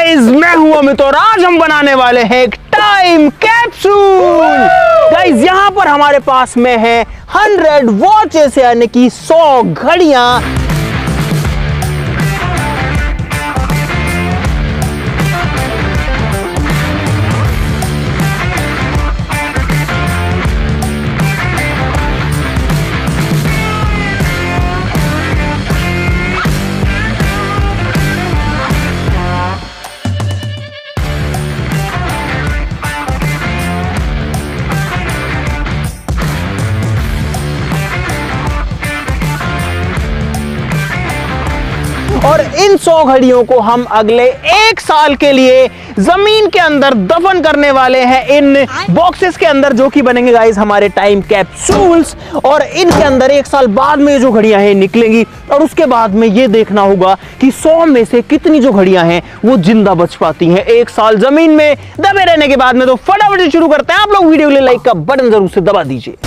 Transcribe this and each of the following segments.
Guys मैं हूं अमित और आज हम बनाने वाले हैं एक टाइम कैप्सूल। गाइस यहां पर हमारे पास में है 100 वॉचेस यानी कि 100 घड़ियां। और इन 100 घड़ियों को हम अगले 1 साल के लिए जमीन के अंदर दफन करने वाले हैं इन बॉक्सेस के अंदर, जो कि बनेंगे गाइस हमारे टाइम कैप्सूल्स। और इनके अंदर 1 साल बाद में जो घड़ियां हैं निकलेंगी और उसके बाद में ये देखना होगा कि 100 में से कितनी जो घड़ियां हैं वो जिंदा बच पाती हैं 1 साल जमीन में दबे रहने के बाद में। तो फटाफट से शुरू करते हैं। आप लोग वीडियो के लिए लाइक का बटन जरूर से दबा दीजिए।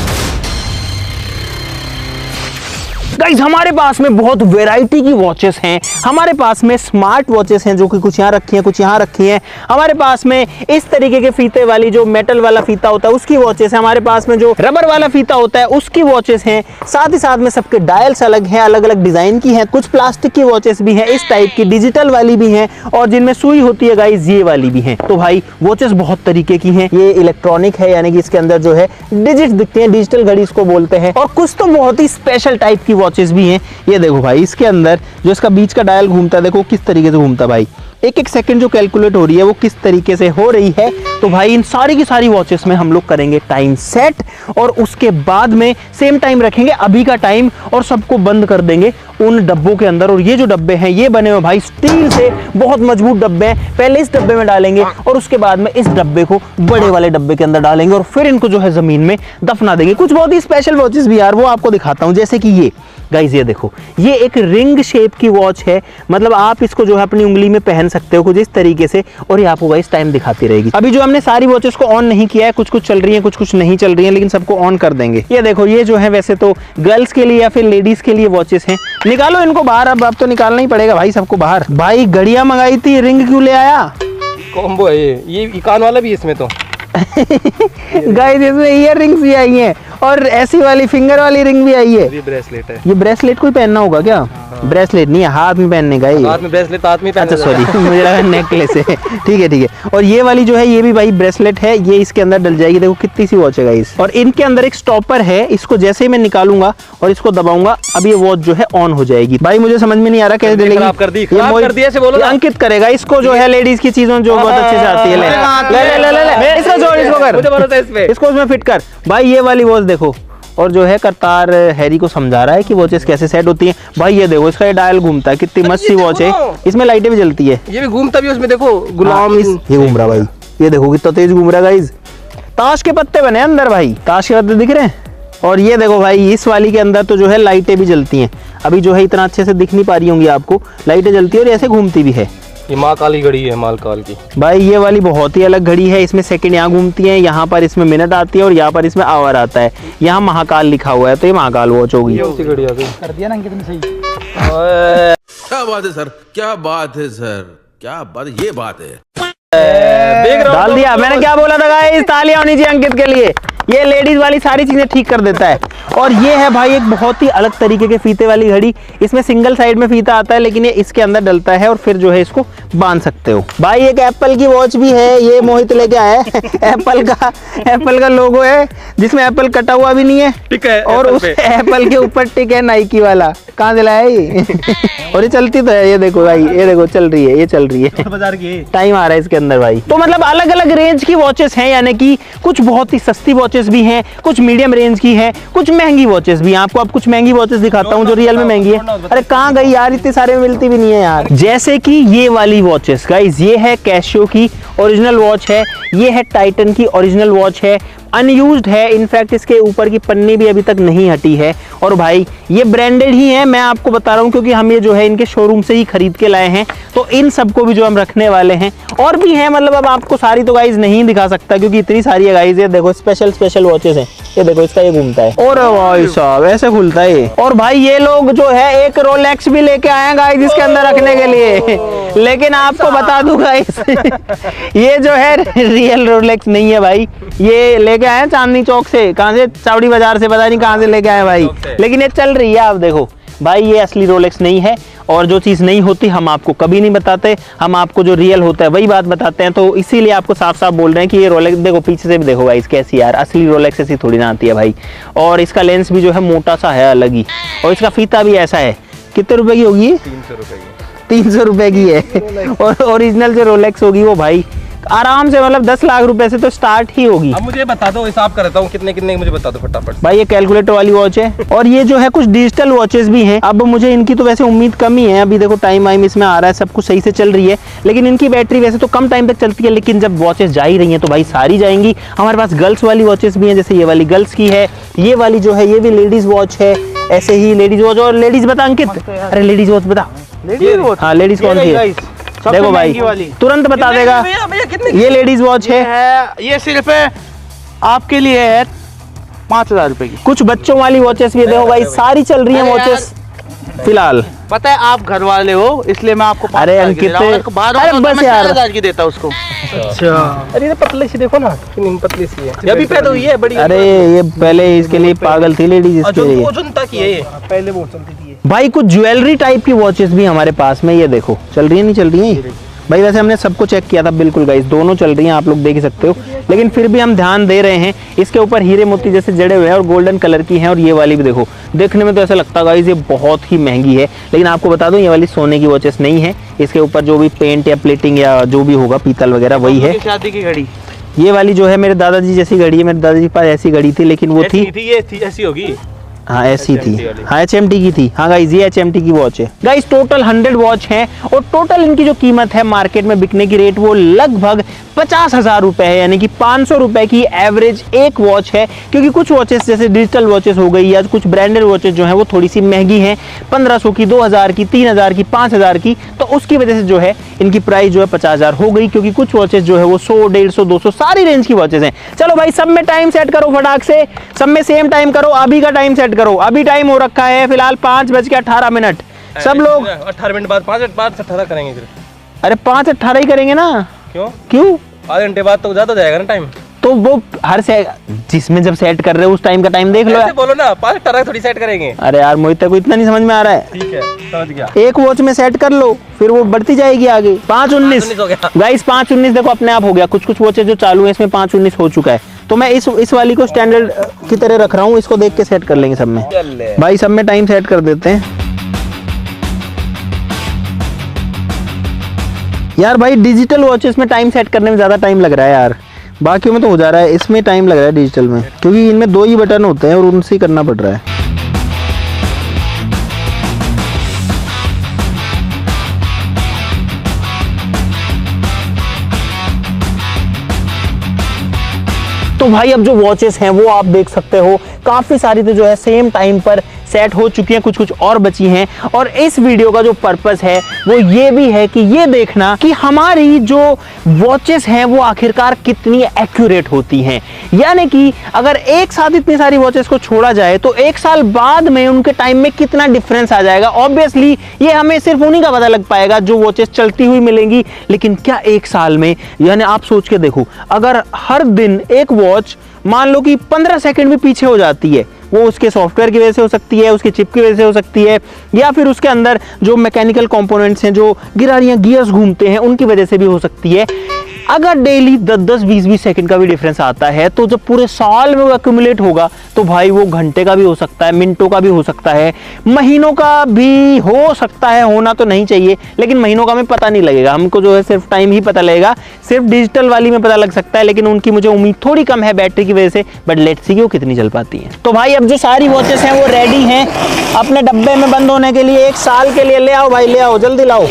गाइस हमारे पास में बहुत वैरायटी की वॉचेस हैं। हमारे पास में स्मार्ट वॉचेस हैं जो कि कुछ यहाँ रखी हैं, कुछ यहाँ रखी हैं। हमारे पास में इस तरीके के फीते वाली जो मेटल वाला फीता होता है उसकी वॉचेस है। हमारे पास में जो रबर वाला फीता होता है उसकी वॉचेस हैं। साथ ही साथ में सबके डायल्स अलग हैं, अलग अलग डिजाइन की हैं। कुछ प्लास्टिक की वॉचेस भी हैं, इस टाइप की डिजिटल वाली भी हैं और जिनमें सुई होती है गाइस ये वाली भी हैं। तो भाई वॉचेस बहुत तरीके की हैं। ये इलेक्ट्रॉनिक है यानी कि इसके अंदर जो है डिजिट दिखते हैं, डिजिटल घड़ी इसको बोलते हैं। और कुछ तो बहुत ही स्पेशल टाइप की वॉचेस भी हैं। ये देखो भाई इसके अंदर जो इसका बीच का डायल घूमता है, देखो किस तरीके से घूमता है भाई। एक सेकंड जो कैलकुलेट हो रही है वो किस तरीके से हो रही है। तो भाई इन सारी की सारी वॉचेस में हम लोग करेंगे टाइम सेट और उसके बाद में सेम टाइम रखेंगे अभी का टाइम और सबको बंद कर देंगे उन डब्बों के अंदर। और ये जो डब्बे हैं ये बने हुए भाई स्टील से, बहुत मजबूत डब्बे हैं। पहले इस डब्बे में डालेंगे और उसके बाद में इस डब्बे को बड़े वाले डब्बे के अंदर डालेंगे और फिर इनको जो है जमीन में दफना देंगे। कुछ बहुत ही स्पेशल वॉचेस भी यार वो आपको दिखाता हूं, जैसे कि ये गाइस ये देखो, ये एक रिंग शेप की वॉच है। मतलब आप इसको जो है अपनी उंगली में पहन सकते हो कुछ इस तरीके से और ये आपको गाइस टाइम दिखाती रहेगी। अभी जो हमने सारी वॉचेस को ऑन नहीं किया है, कुछ कुछ चल रही है, कुछ कुछ नहीं चल रही है, लेकिन सबको ऑन कर देंगे। ये देखो ये जो है वैसे तो गर्ल्स के लिए या फिर लेडीज के लिए वॉचेस हैं। निकालो इनको बाहर, अब तो निकालना ही पड़ेगा भाई सबको बाहर। भाई घड़ियां मंगाई थी, रिंग क्यों ले आया? कॉम्बो है ये कान वाला भी इसमें तो गाइस इसमें ईयर रिंग्स भी आई हैं और ऐसी वाली फिंगर वाली रिंग भी आई है। ये ब्रेसलेट है। ये ब्रेसलेट कोई पहनना होगा क्या? ब्रेसलेट नहीं है, हाथ में पहनने का ये। हाथ में ब्रेसलेट, हाथ में अच्छा सॉरी मुझे लगा नेकलेस है। ठीक है ठीक है। और ये वाली जो है ये भी भाई ब्रेसलेट है, ये इसके अंदर डल जाएगी। देखो कितनी सी वॉच है गाइस। और इनके अंदर एक स्टॉपर है, इसको जैसे ही मैं निकालूंगा और इसको दबाऊंगा अब ये वॉच जो है ऑन हो जाएगी। भाई मुझे समझ में नहीं आ रहा कैसे डलेगी। अंकित करेगा इसको, जो है लेडीज की चीजों जो बहुत अच्छे से आती है। ले इसको जोड़, इसको कर, इसको उसमें फिट कर। भाई ये वाली वॉच देखो, और जो है करतार हैरी को समझा रहा है कि वॉचेस कैसे सेट होती हैं। भाई ये देखो इसका ये डायल घूमता है, कितनी मस्त सी वॉच है। इसमें लाइटें भी जलती है, ये भी घूमता भी उसमें देखो गुलाम। ये घूम रहा भाई, ये देखो कितना तेज घूम रहा है गाइस। ताश के पत्ते बने अंदर भाई, ताश के पत्ते दिख रहे हैं। और ये देखो भाई इस वाली के अंदर तो जो है लाइटें भी जलती हैं। अभी जो है इतना अच्छे से दिख नहीं पा रही होंगी आपको, लाइटें जलती है और ऐसे घूमती भी है। ये माँ काली घड़ी है, माल काल की। भाई ये वाली बहुत ही अलग घड़ी है। इसमें सेकंड यहाँ घूमती है, यहाँ पर इसमें मिनट आती है और यहाँ पर इसमें आवर आता है। यहाँ महाकाल लिखा हुआ है तो ये महाकाल वॉच होगी। ये उसी घड़ी आ गई। कर दिया ना अंकित ने सही। क्या बात है सर, क्या बात है सर, क्या बात, ये बात है। डाल दिया मैंने, क्या बोला था गाइस, तालियां होनी चाहिए अंकित के लिए। ये लेडीज वाली सारी चीजें ठीक कर देता है। और ये है भाई एक बहुत ही अलग तरीके के फीते वाली घड़ी। इसमें सिंगल साइड में फीता आता है लेकिन ये इसके अंदर डलता है और फिर जो है इसको बांध सकते हो। भाई एक एप्पल की वॉच भी है, ये मोहित लेके आया है। एप्पल का लोगो है जिसमें एप्पल कटा हुआ भी नहीं है, टिक है और उस एप्पल के ऊपर टिक है नाइकी वाला। कहाँ से लाया ये? और ये चलती तो है, ये देखो भाई, ये देखो चल रही है, ये चल रही है। बाजार की टाइम आ रहा है इसके अंदर भाई। तो मतलब अलग अलग रेंज की वॉचेस हैं, यानी कि कुछ बहुत ही सस्ती वॉचेस भी हैं, कुछ मीडियम रेंज की हैं, कुछ महंगी वॉचेस भी हैं। आपको अब कुछ महंगी वॉचेस दिखाता हूँ जो रियल में महंगी है। अरे कहाँ गई यार, इतने सारे में मिलती भी नहीं है यार। जैसे कि ये वाली वॉचेस गाइस, ये है कैशियो की ओरिजिनल वॉच है, ये है टाइटन की ओरिजिनल वॉच है। अनयूज्ड है, इनफैक्ट इसके ऊपर की पन्नी भी अभी तक नहीं हटी है। और भाई ये ब्रांडेड ही है, मैं आपको बता रहा हूँ, क्योंकि हम ये जो है इनके शोरूम से ही खरीद के लाए हैं। तो इन सबको भी जो हम रखने वाले हैं, और भी हैं, मतलब अब आपको सारी तो गाइज नहीं दिखा सकता क्योंकि इतनी सारी है गाइज। ये देखो स्पेशल वॉचेस हैं, ये देखो इसका ये घूमता है, और भाई साहब ऐसे खुलता है ये। और भाई ये लोग जो है एक रोलेक्स भी लेके आए हैं गाइज इसके अंदर रखने के लिए, लेकिन आपको बता दूं गाइज ये जो है रियल रोलेक्स नहीं है भाई, ये लेके आए हैं चांदनी चौक से, कहाँ से, चावड़ी बाजार से, पता नहीं कहाँ से लेके आए भाई, लेकिन ये चल रही है। आप देखो भाई ये असली रोलेक्स नहीं है, और जो चीज़ नहीं होती हम आपको कभी नहीं बताते, हम आपको जो रियल होता है वही बात बताते हैं। तो इसीलिए आपको साफ साफ बोल रहे हैं कि ये रोलेक्स देखो, पीछे से भी देखो भाई कैसी, यार असली रोलेक्स ऐसी थोड़ी ना आती है भाई। और इसका लेंस भी जो है मोटा सा है अलग ही, और इसका फीता भी ऐसा है। कितने रुपए की होगी? 300 रुपए की। 300 रुपए की है, और ओरिजिनल जो रोलेक्स होगी वो भाई आराम से मतलब 10 लाख रुपए से तो स्टार्ट ही होगी। अब मुझे बता दो, हिसाब करता हूँ कितने कितने, मुझे बता दो फटाफट। भाई ये कैलकुलेटर वाली वॉच है, और ये जो है कुछ डिजिटल वॉचेस भी हैं। अब मुझे इनकी तो वैसे उम्मीद कम ही है, अभी देखो टाइम वाइम इसमें आ रहा है, सब कुछ सही से चल रही है, लेकिन इनकी बैटरी वैसे तो कम टाइम तक चलती है, लेकिन जब वॉचेस जा ही रही हैं तो भाई सारी जाएंगी। हमारे पास गर्ल्स वाली वॉचेस भी हैं, जैसे ये वाली गर्ल्स की है, ये वाली जो है ये भी लेडीज वॉच है, ऐसे ही लेडीज वॉच। और लेडीज बता अंकित, अरे लेडीज वॉच बता, हाँ लेडीज कौन सी है? देखो भाई तुरंत बता देगा, ये लेडीज वॉच है, ये सिर्फ आपके लिए है 5,000 रुपए की। कुछ बच्चों वाली वॉचेस भी देखो भाई, सारी चल रही हैं वॉचेस फिलहाल। पता है आप घर वाले हो इसलिए मैं आपको अरे अंकित, अरे बस यार 4,000 की देता उसको। अच्छा, अरे ये पतली सी देखो ना, कितनी पतली सी है, ये अभी पैदा हुई है बड़ी। अरे ये पहले इसके लिए पागल थी लेडीज, इसके लिए जनता की है ये, पहले वो चलती थी। भाई कुछ ज्वेलरी टाइप की वॉचेस भी हमारे पास में, ये देखो चल रही है नहीं चल रही है भाई। वैसे हमने सबको चेक किया था, बिल्कुल गाइस दोनों चल रही हैं, आप लोग देख सकते हो, लेकिन फिर भी हम ध्यान दे रहे हैं। इसके ऊपर हीरे मोती जैसे जड़े हुए हैं और गोल्डन कलर की हैं, और ये वाली भी देखो, देखने में तो ऐसा लगता है गाइस ये बहुत ही महंगी है, लेकिन आपको बता दूं ये वाली सोने की वॉचेस नहीं है। इसके ऊपर जो भी पेंट या प्लेटिंग या जो भी होगा पीतल वगैरह वही है। शादी की घड़ी ये वाली जो है मेरे दादाजी जैसी घड़ी है, मेरे दादाजी के पास ऐसी घड़ी थी, लेकिन वो थी, ये थी ऐसी होगी, हाँ ऐसी थी, हाँ HMT की थी। हाँ गाइस ये HMT की वॉच है गाइस। टोटल 100 वॉच हैं, और टोटल इनकी जो कीमत है मार्केट में बिकने की रेट वो लगभग 50,000 रुपए है, यानी कि 500 रुपए की एवरेज एक वॉच है। क्योंकि कुछ वॉचेस जैसे डिजिटल वॉचेस हो गई या कुछ ब्रांडेड वॉचेस जो है वो थोड़ी सी महंगी हैं, 1500 की, 2000 की, 3000 की, 5000 की, तो उसकी वजह से जो है इनकी प्राइस जो है 50,000 हो गई। क्योंकि कुछ वॉचेस जो है वो 100, 150, 200 सारी रेंज की वॉचेस हैं। चलो भाई सब में टाइम सेट करो फटाक से, सब में सेम टाइम करो, अभी का टाइम सेट करो। अभी टाइम हो रखा है फिलहाल 5:18। सब लोग 18 मिनट बाद 5:18 करेंगे फिर। अरे 5:18 ही करेंगे ना, क्यों आधे घंटे बाद तो ज्यादा हो जाएगा ना टाइम। तो वो हर से जिसमें जब सेट कर रहे हो उस टाइम का टाइम देख लो ऐसे बोलो ना, 5:18 थोड़ी सेट करेंगे। अरे यार मोहित को इतना नहीं समझ में आ रहा है, ठीक है समझ गया। एक वॉच में सेट कर लो फिर वो बढ़ती जाएगी आगे। 5:19 हो गया गाइस, 5:19 देखो अपने आप हो गया। कुछ वॉचेस जो चालू है इसमें 5:19 हो चुका है, तो मैं इस वाली को स्टैंडर्ड की तरह रख रहा हूँ, इसको देख के सेट कर लेंगे सब में। भाई सब में टाइम सेट कर देते हैं यार। भाई डिजिटल वॉचेस में टाइम सेट करने में ज्यादा टाइम लग रहा है यार, बाकियों में तो हो जा रहा है, इसमें टाइम लग रहा है डिजिटल में, क्योंकि इनमें 2 ही बटन होते हैं और उनसे ही करना पड़ रहा है। तो भाई अब जो वॉचेस हैं वो आप देख सकते हो काफी सारी तो जो है सेम टाइम पर सेट हो चुकी हैं, कुछ और बची हैं। और इस वीडियो का जो पर्पस है वो ये भी है कि ये देखना कि हमारी जो वॉचेस हैं वो आखिरकार कितनी एक्यूरेट होती हैं। यानी कि अगर एक साथ इतनी सारी वॉचेस को छोड़ा जाए तो 1 साल बाद में उनके टाइम में कितना डिफरेंस आ जाएगा। ऑब्वियसली ये हमें सिर्फ उन्हीं का पता लग पाएगा जो वॉचेस चलती हुई मिलेंगी, लेकिन क्या 1 साल में, यानी आप सोच के देखो, अगर हर दिन एक वॉच मान लो कि 15 सेकंड भी पीछे हो जाती है, वो उसके सॉफ्टवेयर की वजह से हो सकती है, उसके चिप की वजह से हो सकती है, या फिर उसके अंदर जो मैकेनिकल कंपोनेंट्स हैं, जो गियर्स घूमते हैं, उनकी वजह से भी हो सकती है। अगर डेली 10-10, 20-20 सेकंड का भी डिफरेंस आता है तो जब पूरे साल में वो एक्यूमुलेट होगा तो भाई वो घंटे का भी हो सकता है, मिनटों का भी हो सकता है, महीनों का भी हो सकता है। होना तो नहीं चाहिए, लेकिन महीनों का हमें पता नहीं लगेगा, हमको जो है सिर्फ टाइम ही पता लगेगा। सिर्फ डिजिटल वाली में पता लग सकता है, लेकिन उनकी मुझे उम्मीद थोड़ी कम है बैटरी की वजह से, बट लेट्स सी कि वो कितनी चल पाती हैं। तो भाई अब जो सारी वॉचेस हैं वो रेडी हैं अपने डब्बे में बंद होने के लिए, 1 साल के लिए। ले आओ भाई, ले आओ, जल्दी लाओ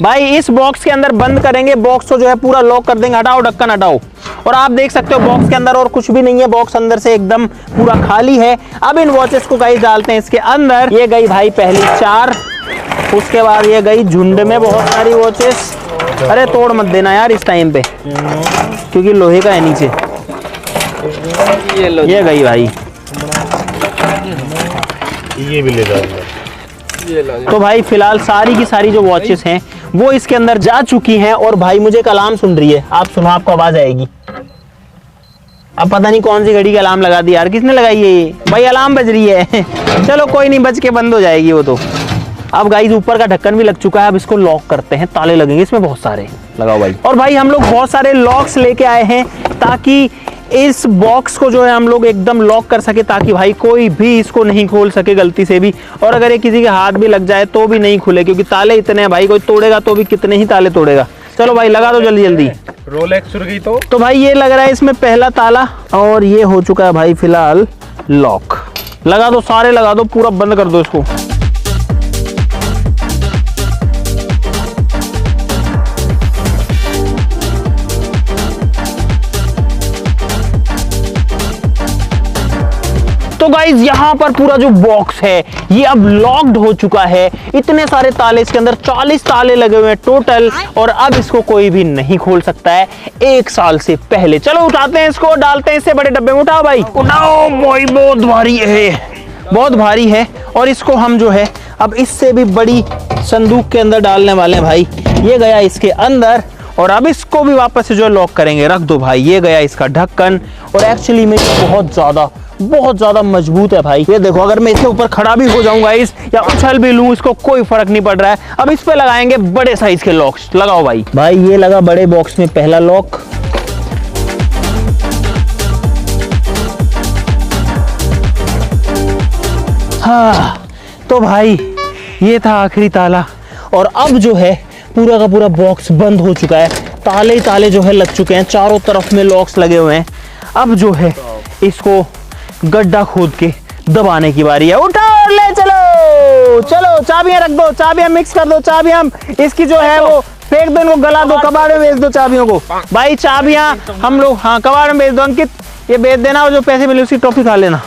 भाई। इस बॉक्स के अंदर बंद करेंगे, बॉक्स को जो है पूरा लॉक कर देंगे। हटाओ ढक्कन, हटाओ। और आप देख सकते हो बॉक्स के अंदर और कुछ भी नहीं है, बॉक्स अंदर से एकदम पूरा खाली है। अब इन वॉचेस को गाइस डालते हैं इसके अंदर। ये गई भाई पहली 4, उसके बाद ये गई झुंड में बहुत सारी वॉचेस। अरे तोड़ मत देना यार इस टाइम पे, क्योंकि लोहे का है नीचे। ये गई भाई, ये भी ले जाओ। तो भाई फिलहाल सारी की सारी जो वॉचेस हैं वो इसके अंदर जा चुकी हैं। और भाई मुझे एक अलार्म सुन रही है, आप सुनो, आपको आवाज आएगी। अब पता नहीं कौन सी घड़ी का अलार्म लगा दिया यार, किसने लगाई है ये? भाई अलार्म बज रही है चलो कोई नहीं, बज के बंद हो जाएगी वो तो। अब गाइस ऊपर का ढक्कन भी लग चुका है, अब इसको लॉक करते हैं। ताले लगेंगे इसमें बहुत सारे, लगाओ भाई। और भाई हम लोग बहुत सारे लॉक्स लेके आए हैं ताकि इस बॉक्स को जो है हम लोग एकदम लॉक कर सके, ताकि भाई कोई भी इसको नहीं खोल सके गलती से भी। और अगर ये किसी के हाथ भी लग जाए तो भी नहीं खुले, क्योंकि ताले इतने हैं भाई, कोई तोड़ेगा तो भी कितने ही ताले तोड़ेगा। चलो भाई लगा दो जल्दी जल्दी। रोलेक्स उड़ गई तो भाई ये लग रहा है इसमें पहला ताला, और ये हो चुका है भाई फिलहाल लॉक। लगा दो, सारे लगा दो, पूरा बंद कर दो इसको। तो गाइज यहाँ पर पूरा जो बॉक्स है ये अब लॉक्ड हो चुका है। इतने सारे ताले इसके अंदर, 40 ताले लगे हुए हैं टोटल, और अब इसको कोई भी नहीं खोल सकता है 1 साल से पहले। चलो उठाते हैं इसको, डालते हैं इससे बड़े डब्बे में। उठाओ भाई, उठाओ भाई, बहुत भारी है, बहुत भारी है। और इसको हम जो है अब इससे भी बड़ी संदूक के अंदर डालने वाले हैं भाई। ये गया इसके अंदर, और अब इसको भी वापस से जो लॉक करेंगे। रख दो भाई, ये गया इसका ढक्कन। और एक्चुअली में बहुत ज्यादा मजबूत है भाई। ये देखो, अगर मैं इसके ऊपर खड़ा भी हो जाऊंगा इस या उछल भी लूं, इसको कोई फर्क नहीं पड़ रहा है। अब इस पे लगाएंगे बड़े साइज के लॉक्स। लगाओ भाई। भाई ये लगा बड़े बॉक्स में पहला लॉक। हाँ तो भाई ये था आखिरी ताला, और अब जो है पूरा का पूरा बॉक्स बंद हो चुका है। ताले ही ताले जो है लग चुके हैं, चारों तरफ में लॉक्स लगे हुए हैं। अब जो है इसको गड्ढा खोद के दबाने की बारी है। उठाओ, ले चलो चलो, चाबियां रख दो, चाबियां मिक्स कर दो, चाबियां इसकी जो है वो फेंक दो, इनको गला दो, कबाड़ में बेच दो चाबियों को। भाई चाबियां हम लोग, हाँ कबाड़ में बेच दो। अंकित ये बेच देना, और जो पैसे मिले उसकी टॉफी खा लेना।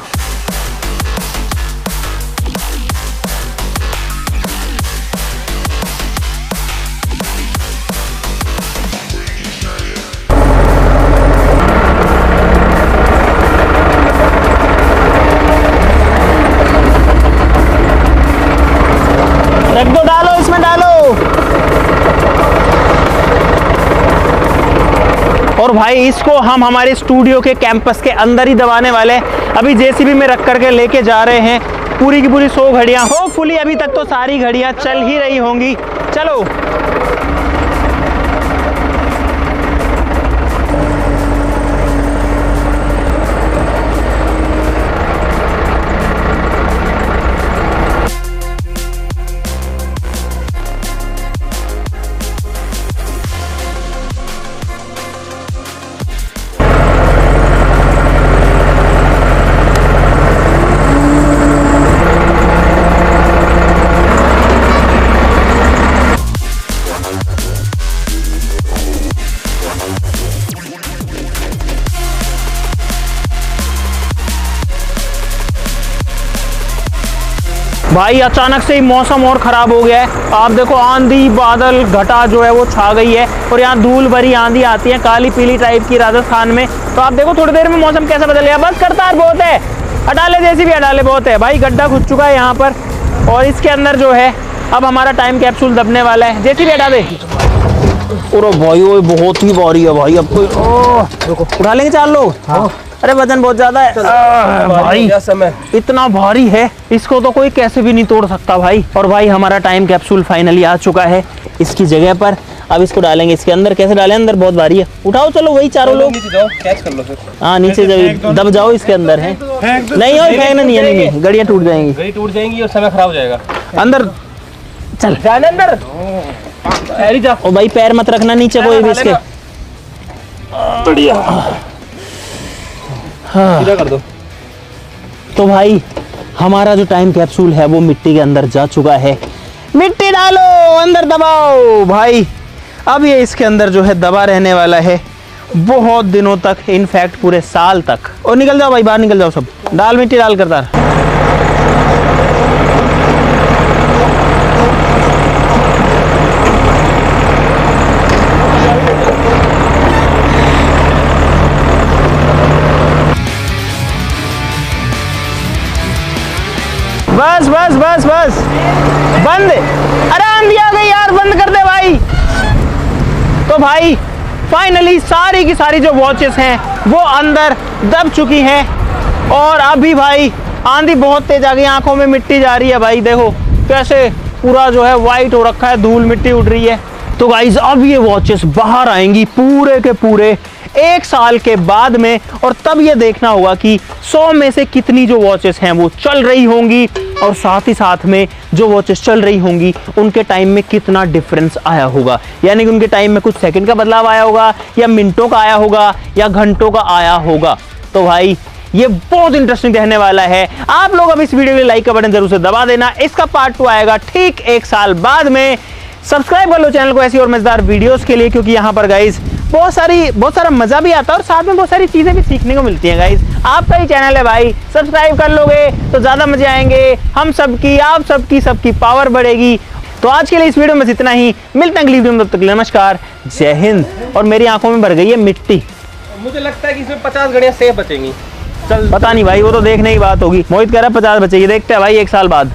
रख दो, डालो इसमें, डालो। और भाई इसको हम हमारे स्टूडियो के कैंपस के अंदर ही दबाने वाले हैं। अभी जेसीबी में रख करके लेके जा रहे हैं। पूरी की पूरी 100 घड़ियां, होपफुली अभी तक तो सारी घड़ियां चल ही रही होंगी। चलो भाई अचानक से ही मौसम और खराब हो गया है। आप देखो आंधी बादल घटा जो है वो छा गई है, और यहाँ धूल भरी आंधी आती है काली पीली टाइप की राजस्थान में। तो आप देखो थोड़ी देर में मौसम कैसा बदल गया। बस करतार बहुत है, अडाले जैसी भी अडाले बहुत है भाई। गड्ढा घुस चुका है यहाँ पर, और इसके अंदर जो है अब हमारा टाइम कैप्सूल दबने वाला है। जैसी भी हटा दे। अरे भाई वो बहुत ही भारी है भाई। अब कोई उठा लेंगे 4 लोग। हाँ। अरे वजन बहुत ज्यादा है भाई, समय इतना भारी है, इसको तो कोई कैसे भी नहीं तोड़ सकता भाई। और भाई हमारा टाइम कैप्सूल फाइनली आ चुका है इसकी जगह पर। अब इसको डालेंगे इसके अंदर। कैसे डालें? अंदर बहुत भारी है। उठाओ चलो, वही चारों लोग कैच कर लो फिर। हाँ नीचे दब जाओ इसके अंदर है। नहीं और फेंकना नहीं है, नहीं गड़ियाँ टूट जाएंगी, गड़ी टूट जाएंगी और समय खराब हो जाएगा। अंदर चल, जाने अंदर। ओ भाई पैर मत रखना नीचे कोई भी इसके। बढ़िया। सीधा कर दो। तो भाई हमारा जो टाइम कैप्सूल है वो मिट्टी के अंदर जा चुका है। मिट्टी डालो, अंदर दबाओ भाई। अब ये इसके अंदर जो है दबा रहने वाला है बहुत दिनों तक, इनफैक्ट पूरे साल तक। और निकल जाओ भाई, बाहर निकल जाओ सब। डाल मिट्टी, डाल करतार। बस बस बस बस, बंद। अरे आंधी आ गई यार, बंद कर दे भाई। तो भाई फाइनली सारी की सारी जो वॉचेस हैं वो अंदर दब चुकी हैं। और अभी भाई आंधी बहुत तेज आ गई, आंखों में मिट्टी जा रही है भाई। देखो कैसे पूरा जो है वाइट हो रखा है, धूल मिट्टी उड़ रही है। तो गाइज अब ये वॉचेस बाहर आएंगी पूरे के पूरे 1 साल के बाद में, और तब ये देखना होगा कि 100 में से कितनी जो वॉचेस हैं वो चल रही होंगी, और साथ ही साथ में जो वॉचेस चल रही होंगी उनके टाइम में कितना डिफरेंस आया होगा। यानी कि उनके टाइम में कुछ सेकंड का बदलाव आया होगा, या मिनटों का आया होगा, या घंटों का आया होगा। तो भाई ये बहुत इंटरेस्टिंग रहने वाला है। आप लोग अब इस वीडियो के लाइक का बटन जरूर से दबा देना। इसका पार्ट 2 आएगा ठीक 1 साल बाद में। सब्सक्राइब कर लो चैनल को ऐसी और मजेदार वीडियोस के लिए, क्योंकि यहाँ पर गाइज बहुत सारा मजा भी आता है और साथ में बहुत सारी चीजें भी सीखने को मिलती हैं। गाइज आपका ही चैनल है भाई, सब्सक्राइब कर लोगे तो ज्यादा मजे आएंगे। हम सबकी, आप सबकी पावर बढ़ेगी। तो आज के लिए इस वीडियो में इतना ही। मिलते हैं अगली वीडियो में, तब तक नमस्कार, जय हिंद। और मेरी आंखों में भर गई है मिट्टी। मुझे लगता है कि इसमें 50 घड़ियां सेफ बचेंगी। चल पता नहीं भाई, वो तो देखने की बात होगी। मोहित कह रहा है 50 बचेगी, देखते हैं भाई 1 साल बाद।